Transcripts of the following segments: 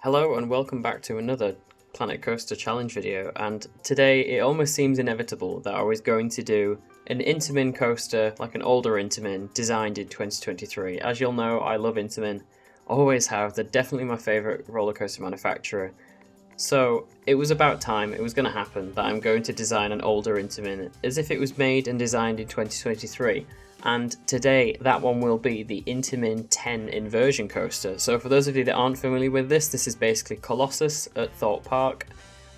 Hello and welcome back to another Planet Coaster Challenge video, and today it almost seems inevitable that I was going to do an Intamin coaster, like an older Intamin, designed in 2023. As you'll know, I love Intamin, always have, they're definitely my favourite roller coaster manufacturer. So it was about time, it was going to happen, that I'm going to design an older Intamin as if it was made and designed in 2023. And today that one will be the Intamin 10 Inversion coaster. So for those of you that aren't familiar with this is basically Colossus at Thorpe Park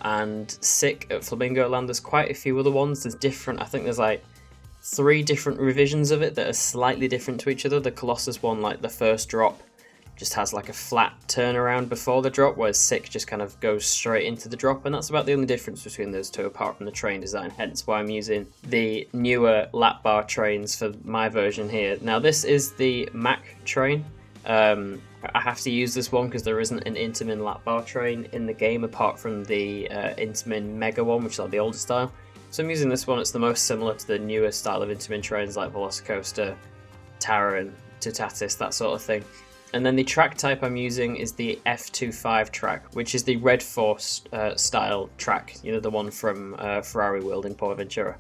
and Sick at Flamingo Land. There's quite a few other ones. There's different, I think there's like 3 different revisions of it that are slightly different to each other. The Colossus one, like the first drop, just has like a flat turnaround before the drop, whereas Sick just kind of goes straight into the drop, and that's about the only difference between those two apart from the train design, hence why I'm using the newer lap bar trains for my version here. Now this is the Mac train. I have to use this one because there isn't an Intamin lap bar train in the game apart from the Intamin Mega one, which is like the older style. So I'm using this one. It's the most similar to the newer style of Intamin trains like Velocicoaster, Taran, Tutatis, that sort of thing. And then the track type I'm using is the F25 track, which is the Red Force style track, you know, the one from Ferrari World in Portaventura.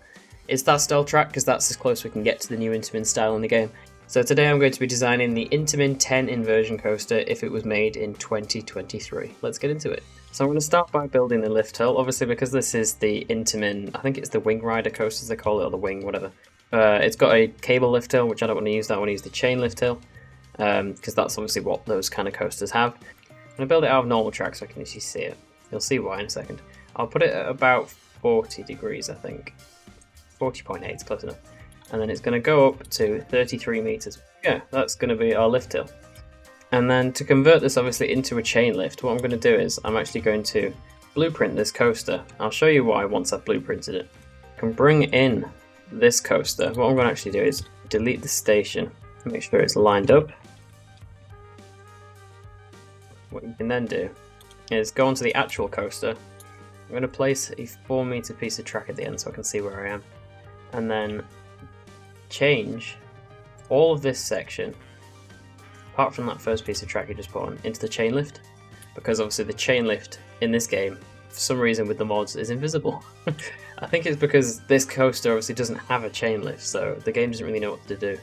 It's that style track because that's as close we can get to the new Intamin style in the game. So today I'm going to be designing the Intamin 10 Inversion coaster if it was made in 2023. Let's get into it. So I'm going to start by building the lift hill, obviously because this is the Intamin, I think it's the Wing Rider coaster as they call it, or the Wing, whatever. It's got a cable lift hill, which I don't want to use, I want to use the chain lift hill. Because that's obviously what those kind of coasters have. I'm going to build it out of normal track so I can actually see it. You'll see why in a second. I'll put it at about 40 degrees, I think. 40.8 is close enough. And then it's going to go up to 33 meters. Yeah, that's going to be our lift hill. And then to convert this obviously into a chain lift, what I'm going to do is I'm actually going to blueprint this coaster. I'll show you why once I've blueprinted it. I can bring in this coaster. What I'm going to actually do is delete the station. Make sure it's lined up. What you can then do is go onto the actual coaster. I'm going to place a 4 meter piece of track at the end so I can see where I am. And then change all of this section, apart from that first piece of track you just put on, into the chain lift. Because obviously the chain lift in this game, for some reason with the mods, is invisible. I think it's because this coaster obviously doesn't have a chain lift, so the game doesn't really know what to do.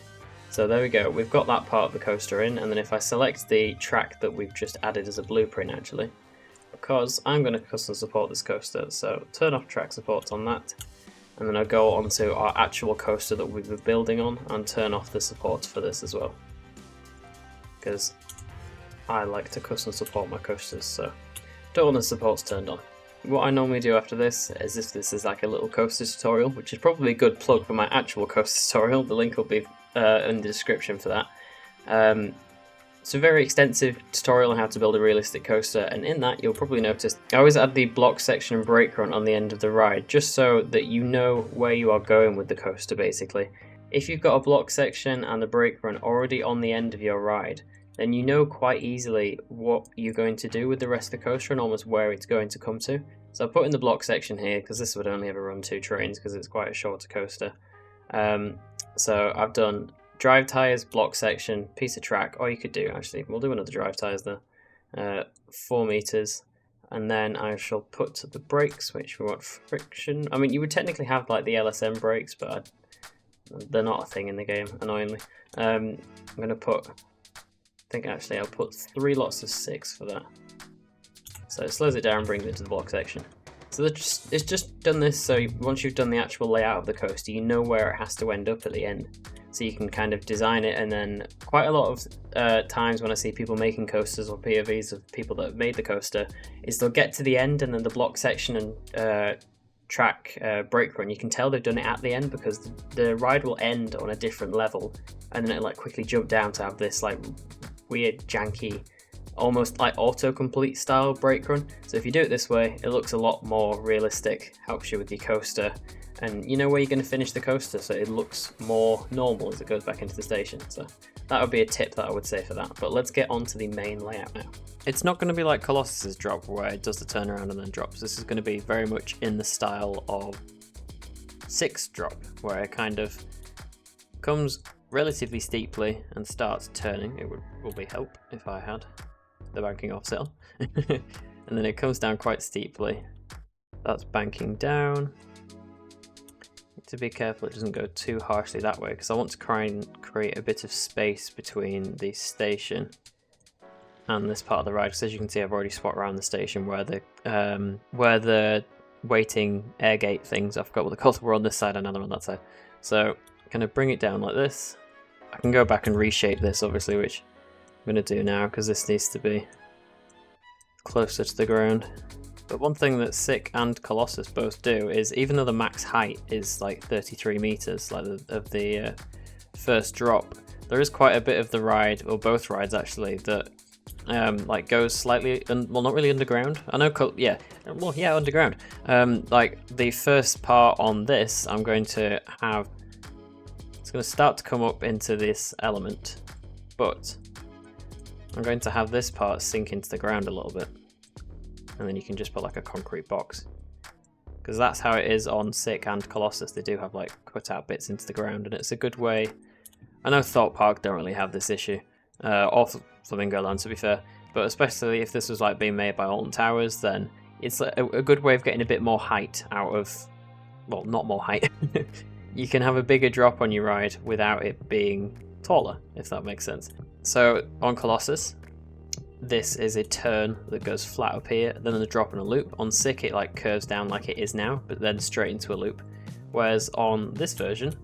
So there we go, we've got that part of the coaster in, and then if I select the track that we've just added as a blueprint actually, because I'm going to custom support this coaster, so turn off track support on that, and then I'll go onto our actual coaster that we've been building on and turn off the support for this as well. Because I like to custom support my coasters, so don't want the supports turned on. What I normally do after this, as if this is like a little coaster tutorial, which is probably a good plug for my actual coaster tutorial, the link will be in the description for that. It's a very extensive tutorial on how to build a realistic coaster, and in that you'll probably notice I always add the block section and brake run on the end of the ride, just so that you know where you are going with the coaster basically. If you've got a block section and the brake run already on the end of your ride, then you know quite easily what you're going to do with the rest of the coaster and almost where it's going to come to. So I've put in the block section here because this would only ever run 2 trains because it's quite a shorter coaster. So I've done drive tyres, block section, piece of track, or you could do actually, we'll do another drive tyres there, 4 meters, and then I shall put the brakes, which we want friction. I mean, you would technically have like the LSM brakes, but they're not a thing in the game, annoyingly. I'm going to put, I think actually I'll put 3 lots of 6 for that. So it slows it down and brings it to the block section. So it's just done this so once you've done the actual layout of the coaster, you know where it has to end up at the end. So you can kind of design it, and then quite a lot of times when I see people making coasters or POVs of people that have made the coaster, is they'll get to the end and then the block section and track brake run, you can tell they've done it at the end because the ride will end on a different level and then it'll like quickly jump down to have this like weird janky almost like autocomplete style brake run. So if you do it this way, it looks a lot more realistic, helps you with your coaster, and you know where you're going to finish the coaster, so it looks more normal as it goes back into the station. So that would be a tip that I would say for that. But let's get on to the main layout now. It's not going to be like Colossus's drop where it does the turnaround and then drops. This is going to be very much in the style of 6 drop, where it kind of comes relatively steeply and starts turning. It will be help if I had the banking offset on. And then it comes down quite steeply. That's banking down. Need to be careful it doesn't go too harshly that way, because I want to try and create a bit of space between the station and this part of the ride, because as you can see I've already swapped around the station where the waiting air gate things, I forgot what they're called, were on this side and another on that side. So kind of bring it down like this. I can go back and reshape this obviously, which I'm going to do now because this needs to be closer to the ground. But one thing that Sick and Colossus both do is, even though the max height is like 33 meters, like of the first drop, there is quite a bit of the ride, or both rides actually, that like goes slightly, well, not really underground. I know, underground. Like the first part on this, I'm going to have, it's going to start to come up into this element, but I'm going to have this part sink into the ground a little bit. And then you can just put like a concrete box, because that's how it is on Sick and Colossus. They do have like cut out bits into the ground, and it's a good way. I know Thorpe Park don't really have this issue, or Flamingo Land to be fair, but especially if this was like being made by Alton Towers, then it's a good way of getting a bit more height out of, well, not more height. You can have a bigger drop on your ride without it being taller, if that makes sense. So on Colossus, this is a turn that goes flat up here, then a drop and a loop. On Sick, it like curves down like it is now, but then straight into a loop. Whereas on this version,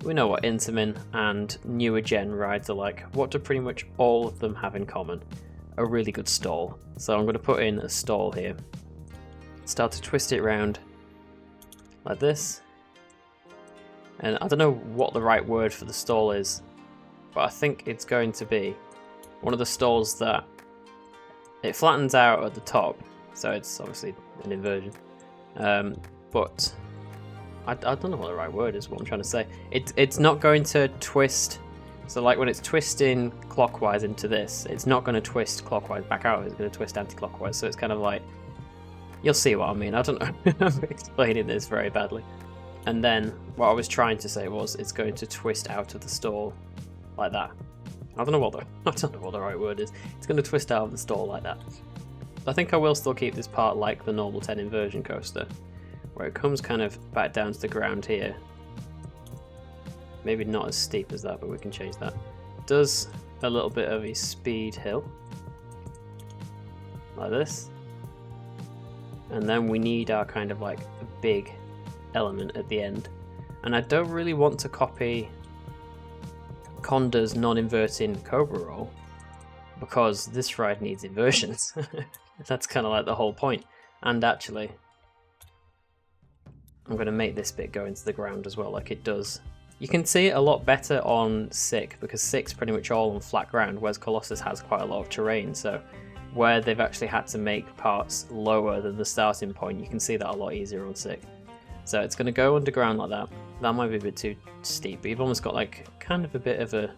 we know what Intamin and newer gen rides are like. What do pretty much all of them have in common? A really good stall. So I'm going to put in a stall here. Start to twist it around like this. And I don't know what the right word for the stall is, but I think it's going to be one of the stalls that it flattens out at the top, so it's obviously an inversion. But I don't know what the right word is, what I'm trying to say. It's not going to twist, so like when it's twisting clockwise into this, it's not going to twist clockwise back out, it's going to twist anti-clockwise, so it's kind of like, you'll see what I mean, I don't know, I'm explaining this very badly. And then what I was trying to say was, it's going to twist out of the stall like that. I don't know what the right word is. It's going to twist out of the stall like that. I think I will still keep this part like the normal 10 inversion coaster, where it comes kind of back down to the ground here. Maybe not as steep as that, but we can change that. It does a little bit of a speed hill, like this. And then we need our kind of like a big element at the end. And I don't really want to copy Conda's non-inverting Cobra roll, because this ride needs inversions. That's kind of like the whole point. And actually, I'm going to make this bit go into the ground as well, like it does. You can see it a lot better on Sick, because Sick's pretty much all on flat ground, whereas Colossus has quite a lot of terrain, so where they've actually had to make parts lower than the starting point, you can see that a lot easier on Sick. So it's going to go underground like that. That might be a bit too steep, but you've almost got like kind of a bit of a,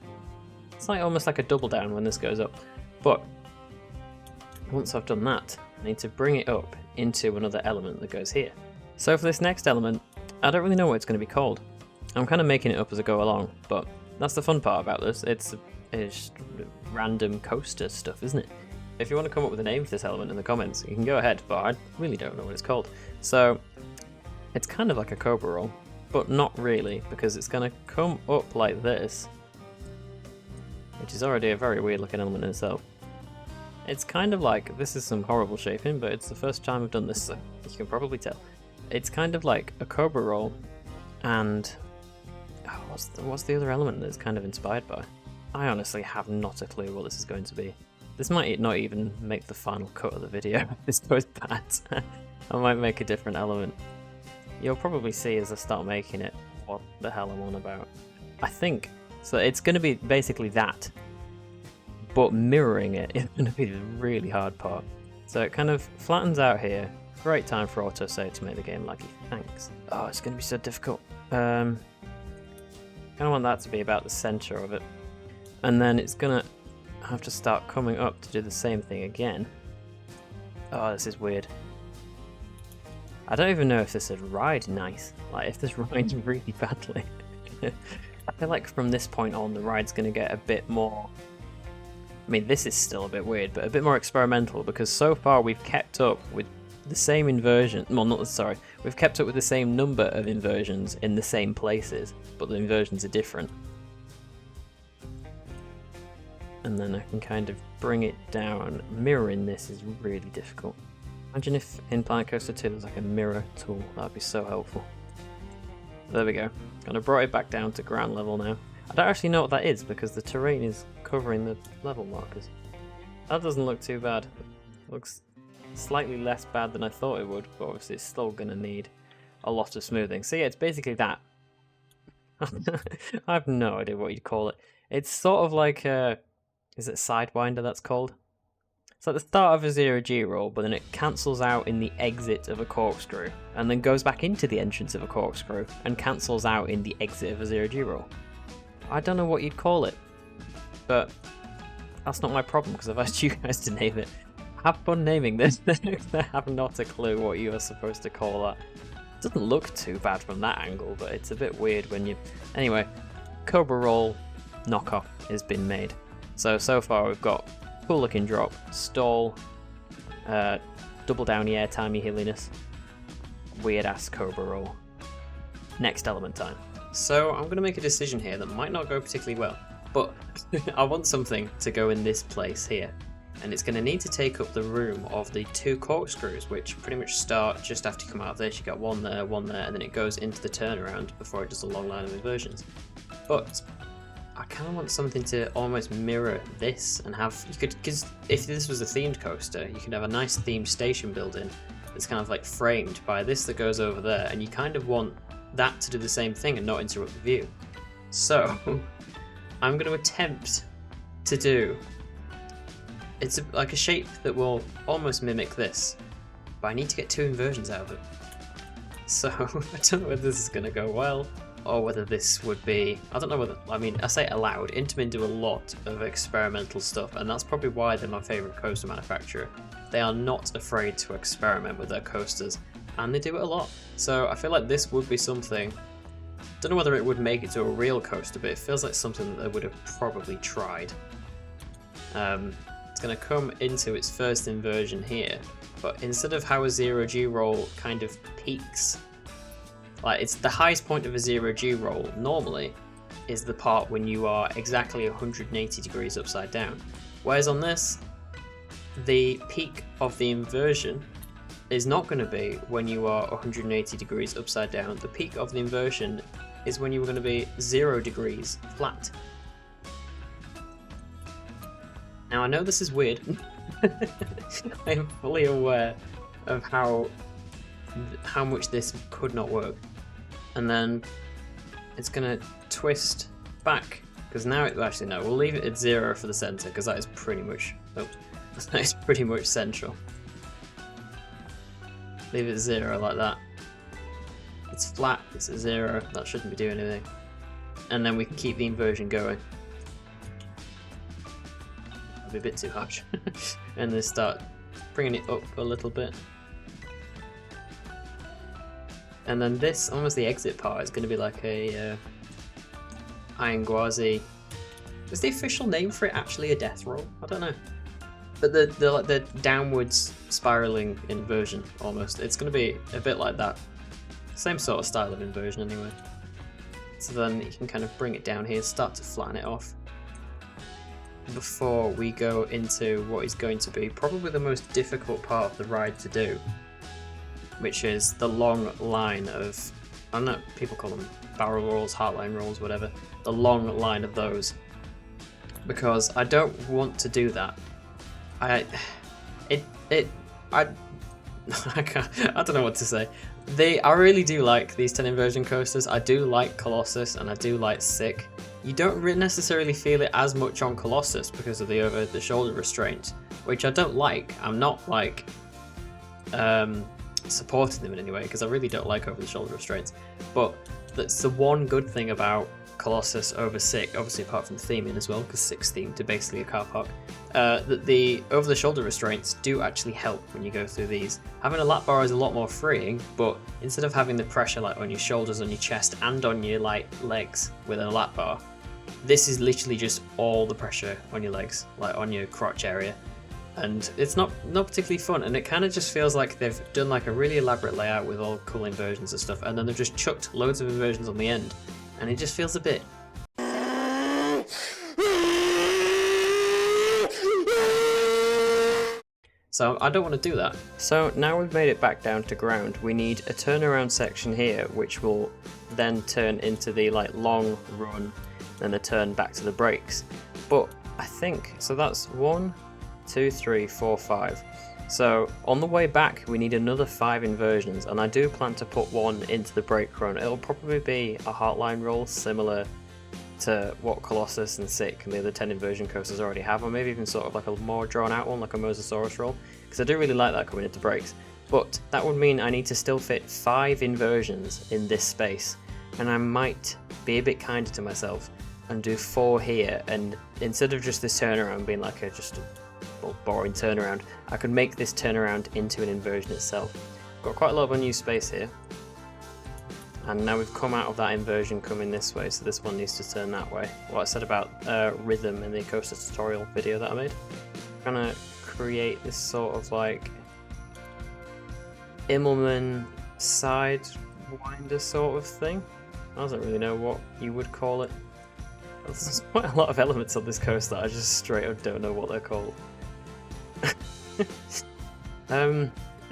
it's like almost like a double down when this goes up. But once I've done that, I need to bring it up into another element that goes here. So for this next element, I don't really know what it's going to be called. I'm kind of making it up as I go along, but that's the fun part about this. It's random coaster stuff, isn't it? If you want to come up with a name for this element in the comments, you can go ahead, but I really don't know what it's called. So it's kind of like a Cobra roll, but not really, because it's going to come up like this, which is already a very weird looking element in itself. It's kind of like, this is some horrible shaping, but it's the first time I've done this, so you can probably tell. It's kind of like a Cobra roll, and what's the other element that it's kind of inspired by? I honestly have not a clue what this is going to be. This might not even make the final cut of the video if this goes bad. I might make a different element. You'll probably see as I start making it what the hell I'm on about. I think, so it's going to be basically that, but mirroring it is going to be the really hard part. So it kind of flattens out here. Great time for autosave to make the game laggy. Thanks. Oh, it's going to be so difficult. Kind of want that to be about the center of it. And then it's going to have to start coming up to do the same thing again. Oh, this is weird. I don't even know if this would ride nice. Like, if this rides really badly. I feel like from this point on, the ride's going to get a bit more I mean, this is still a bit weird, but a bit more experimental, because so far we've kept up with the same inversion. Well, not sorry. We've kept up with the same number of inversions in the same places, but the inversions are different. And then I can kind of bring it down. Mirroring this is really difficult. Imagine if in Planet Coaster 2 there's like a mirror tool. That'd be so helpful. There we go. Kind of brought it back down to ground level now. I don't actually know what that is because the terrain is covering the level markers. That doesn't look too bad. It looks slightly less bad than I thought it would, but obviously it's still going to need a lot of smoothing. So yeah, it's basically that. I have no idea what you'd call it. It's sort of like a... Is it Sidewinder that's called? It's like the start of a 0G roll, but then it cancels out in the exit of a corkscrew, and then goes back into the entrance of a corkscrew, and cancels out in the exit of a 0G roll. I don't know what you'd call it, but that's not my problem, because I've asked you guys to name it. Have fun naming this. I have not a clue what you are supposed to call that. It doesn't look too bad from that angle, but it's a bit weird when you... Anyway, Cobra Roll knockoff has been made. So far we've got cool looking drop, stall, double downy airtimey hilliness, weird ass Cobra Roll. Next element time. So I'm going to make a decision here that might not go particularly well, but I want something to go in this place here, and it's going to need to take up the room of the two corkscrews, which pretty much start just after you come out of this. You got one there, and then it goes into the turnaround before it does a long line of inversions. But I kind of want something to almost mirror this and have, you could, because if this was a themed coaster, you could have a nice themed station building that's kind of like framed by this that goes over there, and you kind of want that to do the same thing and not interrupt the view. So I'm going to attempt to do, it's like a shape that will almost mimic this, but I need to get two inversions out of it. So I don't know whether this is going to go well, or whether this would be, I don't know whether, I mean, I say it aloud, Intamin do a lot of experimental stuff, and that's probably why they're my favourite coaster manufacturer. They are not afraid to experiment with their coasters, and they do it a lot. So I feel like this would be something, don't know whether it would make it to a real coaster, but it feels like something that they would have probably tried. It's going to come into its first inversion here, but instead of how a 0G roll kind of peaks, like it's the highest point of a 0G roll normally is the part when you are exactly 180 degrees upside down. Whereas on this, the peak of the inversion is not going to be when you are 180 degrees upside down. The peak of the inversion is when you were going to be 0 degrees flat. Now I know this is weird. I am fully aware of how much this could not work. And then it's going to twist back, because now actually no, we'll leave it at 0 for the center, because that is pretty much, that is pretty much central. Leave it at 0 like that. It's flat, it's at 0, that shouldn't be doing anything. And then we can keep the inversion going. That'd be a bit too harsh. And then start bringing it up a little bit. And then this, almost the exit part, is going to be like a Iron Gwazi. Is the official name for it actually a death roll? I don't know. But the downwards spiraling inversion, almost. It's going to be a bit like that. Same sort of style of inversion anyway. So then you can kind of bring it down here, start to flatten it off, before we go into what is going to be probably the most difficult part of the ride to do, which is the long line of, I don't know, people call them barrel rolls, heartline rolls, whatever, the long line of those, because I don't want to do that. I don't know what to say. I really do like these 10 inversion coasters. I do like Colossus and I do like Sick. You don't necessarily feel it as much on Colossus because of the over the shoulder restraints, which I don't like. I'm not like supporting them in any way, because I really don't like over the shoulder restraints. But that's the one good thing about Colossus over Sick, obviously apart from theming as well, because Sick's themed to basically a car park, that the over the shoulder restraints do actually help when you go through these. Having a lap bar is a lot more freeing, but instead of having the pressure like on your shoulders, on your chest and on your like legs with a lap bar, this is literally just all the pressure on your legs, like on your crotch area. And it's not particularly fun, and it kind of just feels like they've done like a really elaborate layout with all cool inversions and stuff, and then they've just chucked loads of inversions on the end, and it just feels a bit... So I don't want to do that. So now we've made it back down to ground, we need a turnaround section here, which will then turn into the like long run, then a turn back to the brakes. But I think, so that's 1, 2, 3, 4, 5. So on the way back we need another 5 inversions, and I do plan to put one into the brake run. It'll probably be a heartline roll similar to what Colossus and Sick and the other 10 inversion coasters already have, or maybe even sort of like a more drawn out one like a Mosasaurus roll, because I do really like that coming into brakes. But that would mean I need to still fit 5 inversions in this space, and I might be a bit kinder to myself and do 4 here, and instead of just this turnaround being like just a boring turnaround, I could make this turnaround into an inversion itself. Got quite a lot of unused space here, and now we've come out of that inversion coming this way, so this one needs to turn that way. What I said about rhythm in the coaster tutorial video that I made. I'm gonna create this sort of like Immelman sidewinder sort of thing. I don't really know what you would call it. There's quite a lot of elements on this coaster, I just straight up don't know what they're called.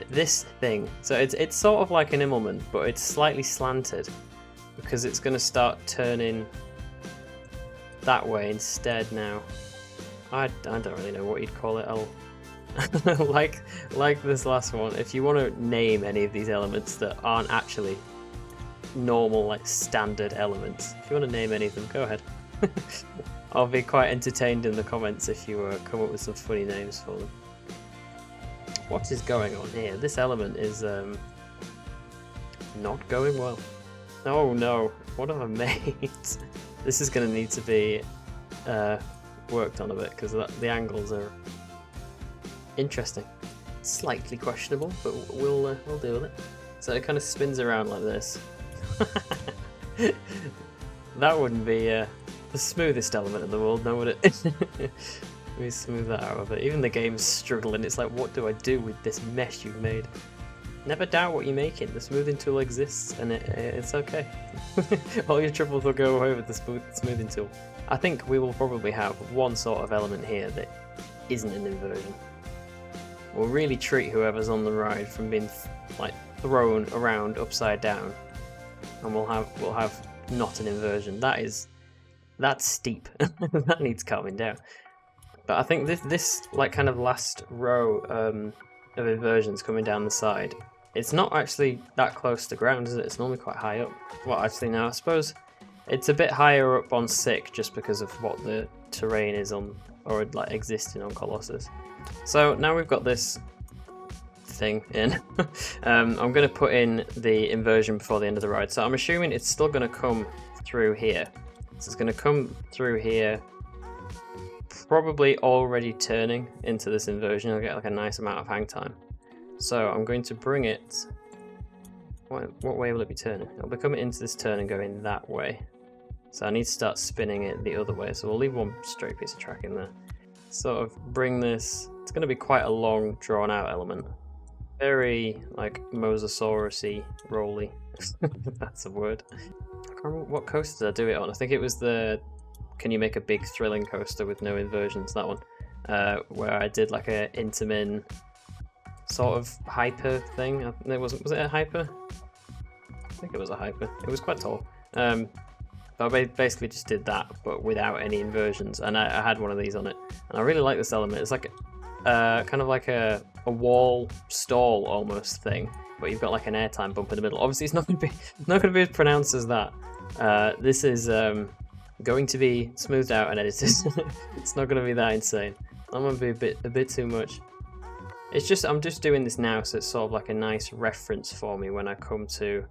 This thing, so it's sort of like an Immelman, but it's slightly slanted because it's going to start turning that way instead now. I don't really know what you'd call it. I'll like this last one, if you want to name any of these elements that aren't actually normal like standard elements, if you want to name any of them, go ahead. I'll be quite entertained in the comments if you come up with some funny names for them. What is going on here? This element is not going well. Oh no, what have I made? This is going to need to be worked on a bit, because the angles are interesting. Slightly questionable, but we'll deal with it. So it kind of spins around like this. That wouldn't be the smoothest element in the world, now would it? Let me smooth that out of it. Even the game's struggling. It's like, what do I do with this mess you've made? Never doubt what you're making. The smoothing tool exists, and it's okay. All your troubles will go away with the smoothing tool. I think we will probably have one sort of element here that isn't an inversion. We'll really treat whoever's on the ride from being like thrown around upside down, and we'll have not an inversion. That's steep. That needs calming down. But I think this like kind of last row of inversions coming down the side, it's not actually that close to ground, is it? It's normally quite high up. Well, actually now I suppose it's a bit higher up on Sick just because of what the terrain is on, or like existing on Colossus. So now we've got this thing in. I'm going to put in the inversion before the end of the ride. So I'm assuming it's still going to come through here. So it's going to come through here, probably already turning into this inversion. I'll get like a nice amount of hang time. So I'm going to bring it... What way will it be turning? It'll be coming into this turn and going that way. So I need to start spinning it the other way. So we'll leave one straight piece of track in there. Sort of bring this... It's going to be quite a long, drawn-out element. Very, like, Mosasaurus-y, rolly. That's a word. I can't remember what coaster did I do it on. I think it was the... Can you make a big thrilling coaster with no inversions? That one. Where I did like a Intamin sort of hyper thing. Was it a hyper? I think it was a hyper. It was quite tall. But I basically just did that, but without any inversions. And I had one of these on it. And I really like this element. It's like kind of like a wall stall almost thing, but you've got like an airtime bump in the middle. Obviously, it's not going to be as pronounced as that. This is going to be smoothed out and edited. It's not going to be that insane. That might be a bit too much. It's just I'm just doing this now, so it's sort of like a nice reference for me when I come to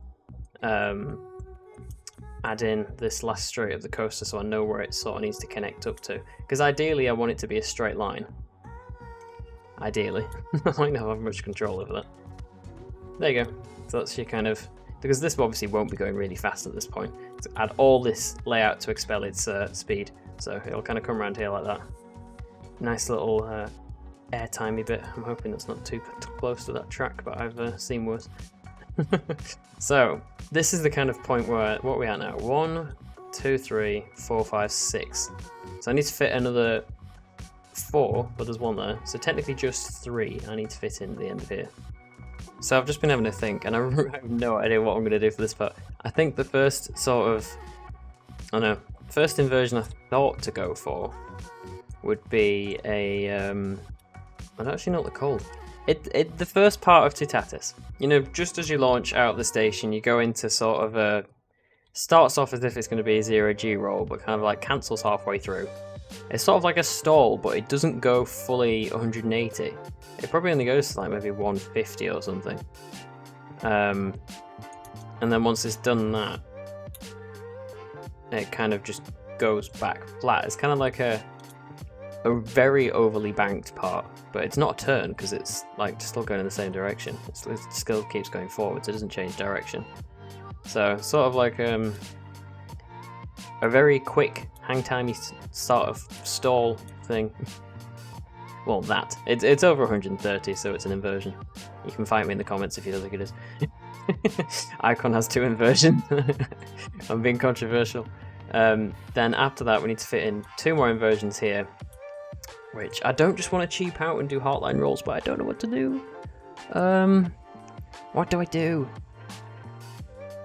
add in this last straight of the coaster, so I know where it sort of needs to connect up to. Because ideally, I want it to be a straight line. Ideally, I might not have much control over that. There you go. So that's your kind of because this obviously won't be going really fast at this point. So add all this layout to expel its speed, so it'll kind of come around here like that. Nice little airtimey bit. I'm hoping that's not too close to that track, but I've seen worse. So this is the kind of point where, what are we at now? 1, 2, 3, 4, 5, 6. So I need to fit another 4, but there's 1 there. So technically just 3 I need to fit in at the end of here. So I've just been having to think, and I have no idea what I'm going to do for this part. I think the first sort of, I don't know, first inversion I thought to go for would be a, I don't actually know what they're called. The first part of Tutatis, you know, just as you launch out of the station, you go into sort of a, starts off as if it's going to be a 0G roll, but kind of like cancels halfway through. It's sort of like a stall, but it doesn't go fully 180. It probably only goes to like maybe 150 or something. And then once it's done that, it kind of just goes back flat. It's kind of like a very overly banked part, but it's not a turn because it's like still going in the same direction. It still keeps going forwards. It doesn't change direction. So sort of like a very quick hang-timey sort of stall thing. Well, that it's over 130, so it's an inversion. You can fight me in the comments if you don't think it is. Icon has 2 inversions. I'm being controversial. Then after that, we need to fit in 2 more inversions here, which I don't just want to cheap out and do heartline rolls, but I don't know what to do. What do I do?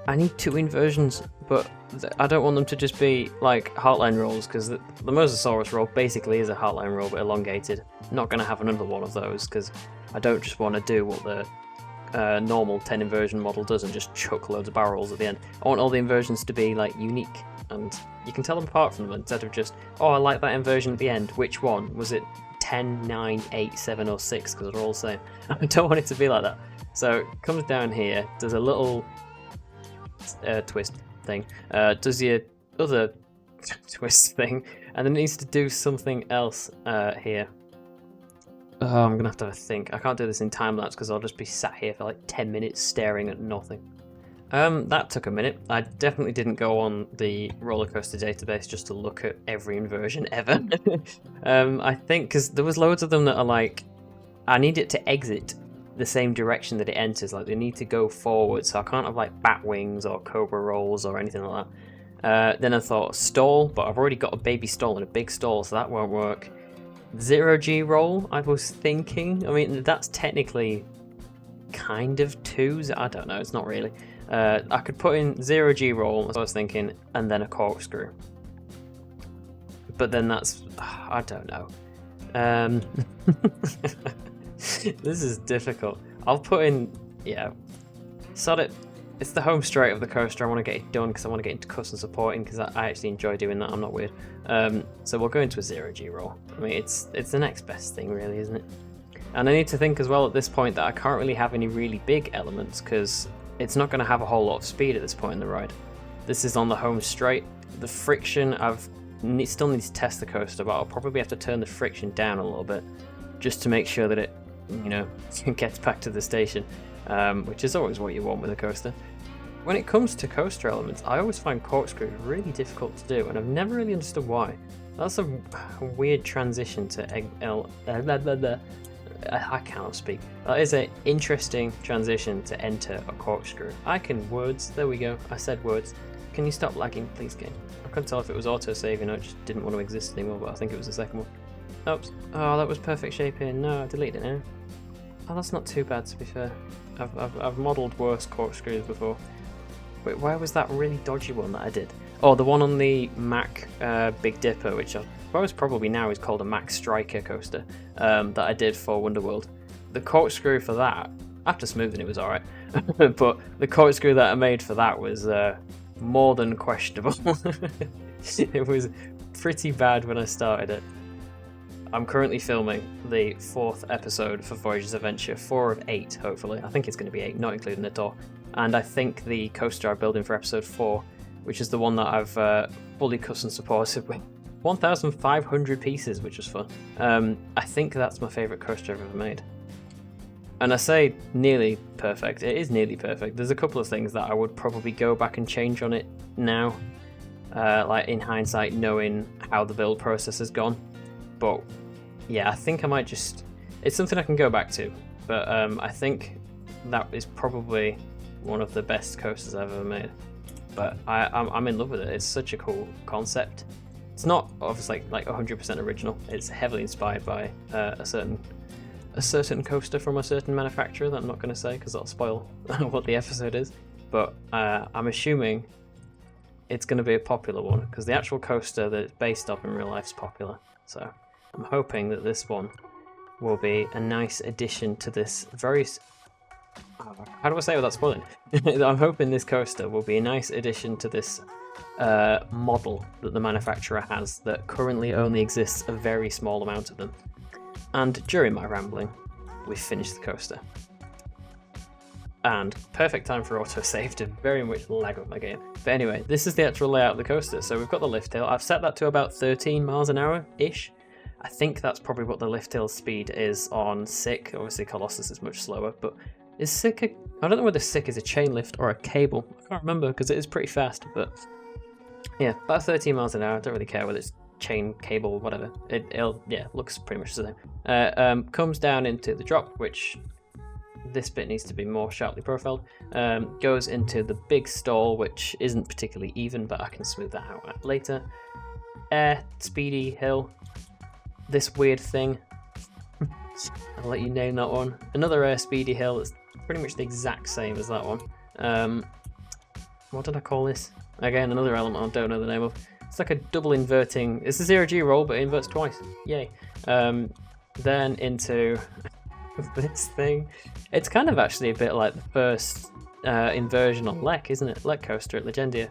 I need 2 inversions, but I don't want them to just be like heartline rolls, because the Mosasaurus roll basically is a heartline roll but elongated. I'm not going to have another one of those because I don't just want to do what the normal 10 inversion model does and just chuck loads of barrel rolls at the end. I want all the inversions to be like unique, and you can tell them apart from them instead of just, oh, I like that inversion at the end. Which one? Was it 10, 9, 8, 7 or 6? Because they're all the same. I don't want it to be like that. So it comes down here, there's a little twist thing, does your other twist thing, and then it needs to do something else here. Oh, I'm gonna have to have a think. I can't do this in time lapse because I'll just be sat here for like 10 minutes staring at nothing. That took a minute. I definitely didn't go on the roller coaster database just to look at every inversion ever. I think because there was loads of them that are like, I need it to exit the same direction that it enters, like they need to go forward, so I can't have like bat wings or cobra rolls or anything like that. Then I thought stall, but I've already got a baby stall and a big stall, so that won't work. 0G roll, I was thinking, I mean that's technically kind of 2s, I don't know, it's not really. I could put in 0G roll, as I was thinking, and then a corkscrew. But then that's, I don't know. This is difficult. I'll put in, yeah, sod it. It's the home straight of the coaster. I want to get it done because I want to get into custom supporting because I actually enjoy doing that. I'm not weird. So we'll go into a 0G roll. I mean, it's the next best thing, really, isn't it? And I need to think as well at this point that I can't really have any really big elements because it's not going to have a whole lot of speed at this point in the ride. This is on the home straight. The friction, still need to test the coaster, but I'll probably have to turn the friction down a little bit just to make sure that it, you know, gets back to the station, which is always what you want with a coaster. When it comes to coaster elements, I always find corkscrews really difficult to do, and I've never really understood why. That's a weird transition to I cannot speak. That is an interesting transition to enter a corkscrew. I can words. There we go. I said words. Can you stop lagging, please, game? I couldn't tell if it was auto-saving or it just didn't want to exist anymore, but I think it was the second one. Oops. Oh, that was perfect shaping. No, I deleted it now. Oh, that's not too bad, to be fair. I've modelled worse corkscrews before. Wait, why was that really dodgy one that I did? Oh, the one on the Mack Big Dipper, which I suppose probably now is called a Mack Striker coaster, that I did for Wonderworld. The corkscrew for that, after smoothing it was alright, but the corkscrew that I made for that was more than questionable. It was pretty bad when I started it. I'm currently filming the 4th episode for Voyager's Adventure, 4 of 8 hopefully. I think it's going to be 8, not including the door. And I think the coaster I'm building for episode 4, which is the one that I've fully custom supported with 1,500 pieces, which was fun. I think that's my favourite coaster I've ever made. And I say nearly perfect. It is nearly perfect. There's a couple of things that I would probably go back and change on it now, like in hindsight, knowing how the build process has gone. But yeah, I think I might just... It's something I can go back to, but I think that is probably one of the best coasters I've ever made. But I'm in love with it. It's such a cool concept. It's not obviously like 100% original. It's heavily inspired by a certain coaster from a certain manufacturer that I'm not going to say because that'll spoil what the episode is. But I'm assuming it's going to be a popular one because the actual coaster that it's based off in real life is popular. So I'm hoping that this one will be a nice addition to this very... How do I say without spoiling? I'm hoping this coaster will be a nice addition to this model that the manufacturer has that currently only exists a very small amount of them. And during my rambling, we've finished the coaster. And perfect time for autosave to very much lag up my game. But anyway, this is the actual layout of the coaster. So we've got the lift hill. I've set that to about 13 miles an hour-ish. I think that's probably what the lift hill speed is on SICK. Obviously Colossus is much slower, but is SICK I don't know whether SICK is a chain lift or a cable. I can't remember because it is pretty fast, but yeah, about 13 miles an hour. I don't really care whether it's chain, cable, whatever. It'll looks pretty much the same. Comes down into the drop, which this bit needs to be more sharply profiled. Goes into the big stall, which isn't particularly even, but I can smooth that out later. Air speedy hill. This weird thing. I'll let you name that one. Another air speedy hill that's pretty much the exact same as that one. What did I call this? Again, another element I don't know the name of. It's like a double inverting. It's a 0G roll, but it inverts twice. Yay. Then into this thing. It's kind of actually a bit like the first inversion on Lek, isn't it? Lek coaster at Legendia.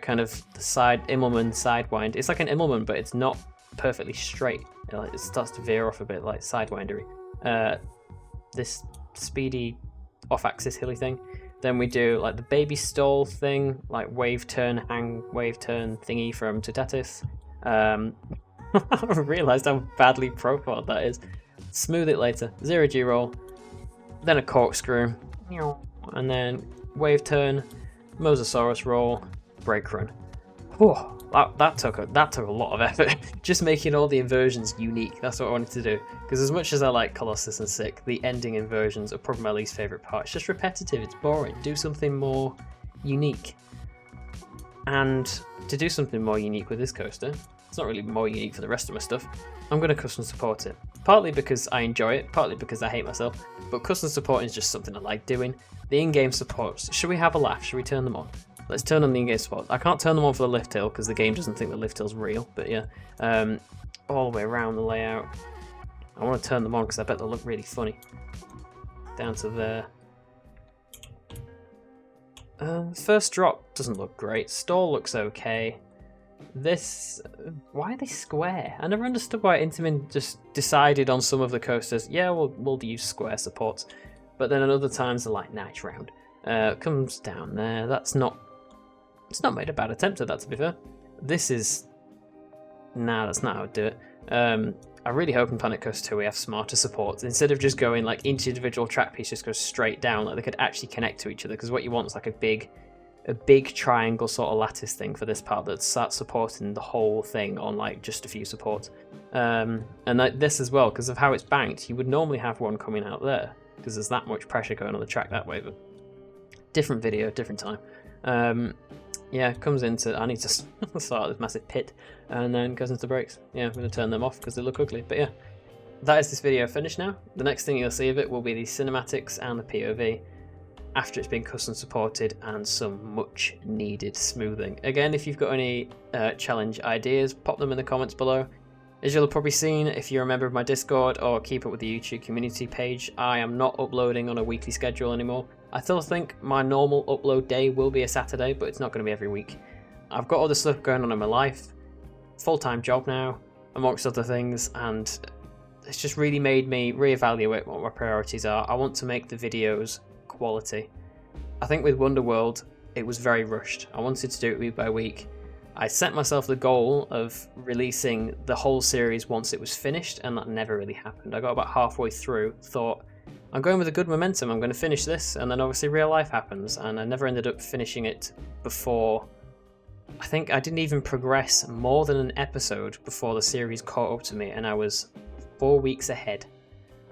Kind of the side Immelman sidewind. It's like an Immelman, but it's not perfectly straight. It starts to veer off a bit, like sidewindery. This speedy off-axis hilly thing. Then we do like the baby stall thing, like wave turn, hang wave turn thingy from Tutatis. I realised how badly profiled that is. Smooth it later. 0G roll. Then a corkscrew. And then wave turn, Mosasaurus roll, brake run. Whew. That took a lot of effort. Just making all the inversions unique. That's what I wanted to do. Because as much as I like Colossus and SICK, the ending inversions are probably my least favourite part. It's just repetitive. It's boring. Do something more unique. And to do something more unique with this coaster, it's not really more unique for the rest of my stuff. I'm going to custom support it. Partly because I enjoy it, partly because I hate myself. But custom support is just something I like doing. The in-game supports. Should we have a laugh? Should we turn them on? Let's turn on the in-game supports. I can't turn them on for the lift hill because the game doesn't think the lift hill's real. But yeah, all the way around the layout. I want to turn them on because I bet they'll look really funny. Down to there. First drop doesn't look great. Stall looks okay. This... Why are they square? I never understood why Intamin just decided on some of the coasters, yeah, we'll use square supports. But then at other times they're like, nah, it's round. Comes down there. That's not... It's not made a bad attempt at that, to be fair. This is... Nah, that's not how I'd do it. I really hope in Planet Coaster 2 we have smarter supports. Instead of just going like each individual track piece just goes straight down, like they could actually connect to each other, because what you want is like a big triangle sort of lattice thing for this part that starts supporting the whole thing on like just a few supports. And like this as well, because of how it's banked, you would normally have one coming out there, because there's that much pressure going on the track that way, but different video, different time. Yeah, comes into... I need to start this massive pit, and then goes into the brakes. Yeah, I'm going to turn them off because they look ugly. But yeah, that is this video finished now. The next thing you'll see of it will be the cinematics and the POV after it's been custom supported and some much needed smoothing. Again, if you've got any challenge ideas, pop them in the comments below. As you'll have probably seen if you're a member of my Discord or keep up with the YouTube community page, I am not uploading on a weekly schedule anymore. I still think my normal upload day will be a Saturday, but it's not going to be every week. I've got other stuff going on in my life, full-time job now, amongst other things, and it's just really made me reevaluate what my priorities are. I want to make the videos quality. I think with Wonderworld, it was very rushed. I wanted to do it week by week. I set myself the goal of releasing the whole series once it was finished, and that never really happened. I got about halfway through, thought, I'm going with a good momentum. I'm going to finish this, and then obviously real life happens, and I never ended up finishing it before. I think I didn't even progress more than an episode before the series caught up to me, and I was 4 weeks ahead.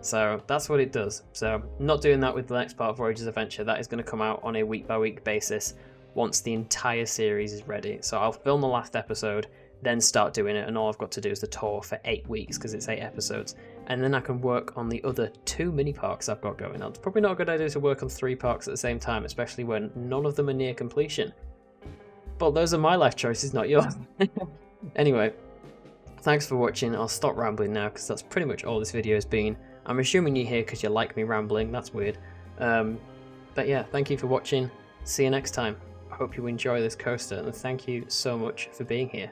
So that's what it does. So I'm not doing that with the next part of Voyager's Adventure. That is going to come out on a week-by-week basis once the entire series is ready. So I'll film the last episode, then start doing it, and all I've got to do is the tour for 8 weeks because it's 8 episodes, and then I can work on the other 2 mini parks I've got going on. It's probably not a good idea to work on 3 parks at the same time, especially when none of them are near completion. But those are my life choices, not yours. Anyway, thanks for watching. I'll stop rambling now because that's pretty much all this video has been. I'm assuming you're here because you like me rambling. That's weird. But yeah, thank you for watching. See you next time. I hope you enjoy this coaster, and thank you so much for being here.